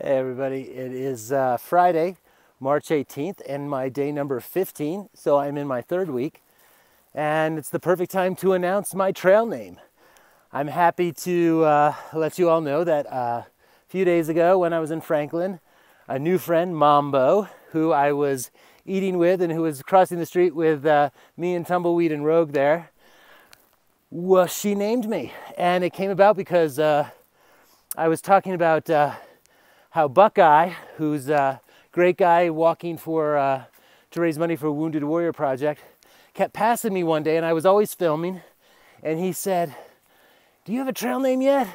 Hey everybody, it is Friday, March 18th, and my day number 15, so I'm in my third week, and it's the perfect time to announce my trail name. I'm happy to let you all know that a few days ago when I was in Franklin, a new friend, Mambo, who I was eating with and who was crossing the street with me and Tumbleweed and Rogue there, well, she named me, and it came about because I was talking about how Buckeye, who's a great guy walking for to raise money for a Wounded Warrior Project, kept passing me one day, and I was always filming, and he said, "Do you have a trail name yet?"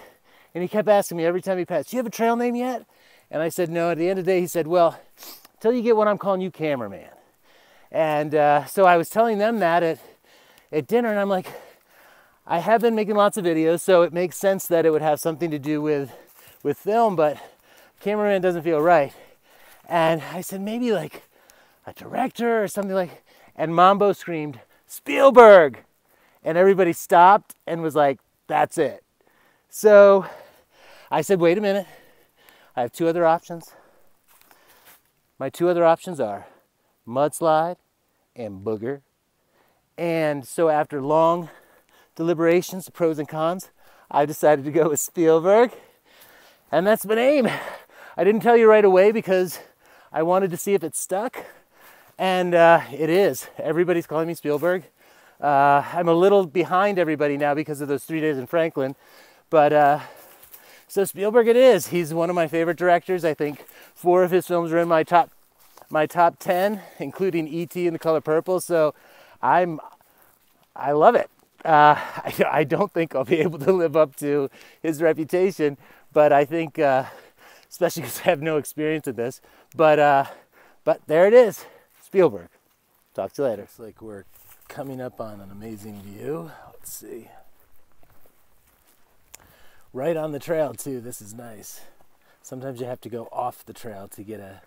And he kept asking me every time he passed, "Do you have a trail name yet?" And I said, "No." At the end of the day, he said, "Well, till you get one, I'm calling you Cameraman." And so I was telling them that at dinner, and I'm like, I have been making lots of videos, so it makes sense that it would have something to do with film, but Cameraman doesn't feel right. And I said, maybe like a director or something like, and Mambo screamed, "Spielberg!" And everybody stopped and was like, that's it. So I said, wait a minute, I have two other options. My two other options are Mudslide and Booger. And so after long deliberations, pros and cons, I decided to go with Spielberg. And that's my name. I didn't tell you right away because I wanted to see if it stuck. And it is. Everybody's calling me Spielberg. I'm a little behind everybody now because of those 3 days in Franklin. But so Spielberg it is. He's one of my favorite directors. I think 4 of his films are in my top 10, including E.T. and The Color Purple. So I love it. I don't think I'll be able to live up to his reputation, but I think, especially because I have no experience with this, but there it is, Spielberg. Talk to you later. It's like we're coming up on an amazing view. Let's see. Right on the trail too. This is nice. Sometimes you have to go off the trail to get a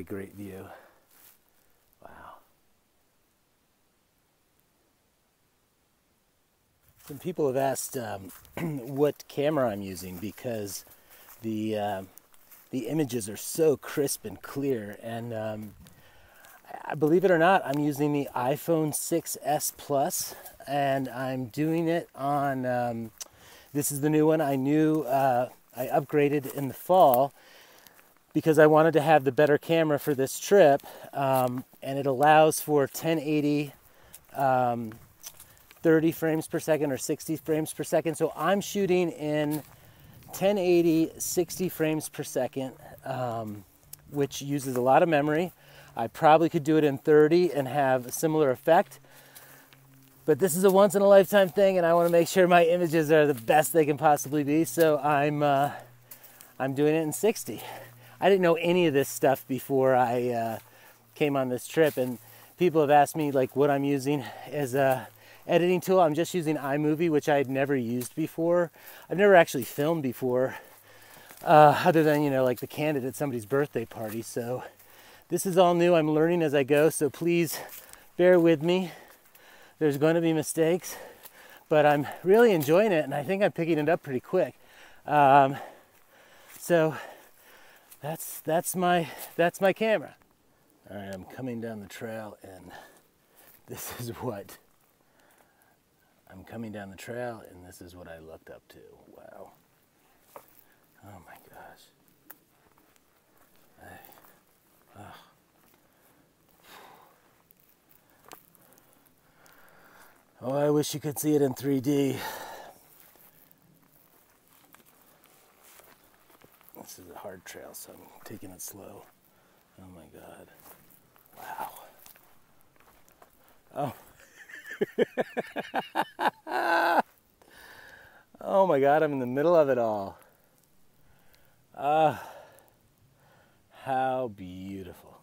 great view. Wow. Some people have asked what camera I'm using because the images are so crisp and clear, and believe it or not, I'm using the iPhone 6s Plus, and I'm doing it on this is the new one. I knew I upgraded in the fall because I wanted to have the better camera for this trip, and it allows for 1080 30 frames per second or 60 frames per second. So I'm shooting in 1080 60 frames per second, which uses a lot of memory. I probably could do it in 30 and have a similar effect, but this is a once in a lifetime thing, and I want to make sure my images are the best they can possibly be. So I'm doing it in 60. I didn't know any of this stuff before I came on this trip, and people have asked me like what I'm using as a editing tool. I'm just using iMovie, which I had never used before. I've never actually filmed before, other than, you know, like the candid at somebody's birthday party. So this is all new. I'm learning as I go, so please bear with me. There's going to be mistakes, but I'm really enjoying it, and I think I'm picking it up pretty quick. So that's my camera. All right, I'm coming down the trail, and this is what I'm coming down the trail, and this is what I looked up to. Wow. Oh my gosh. Oh, I wish you could see it in 3D. This is a hard trail, so I'm taking it slow. Oh my God. Wow. Oh. Oh my God, I'm in the middle of it all. How beautiful.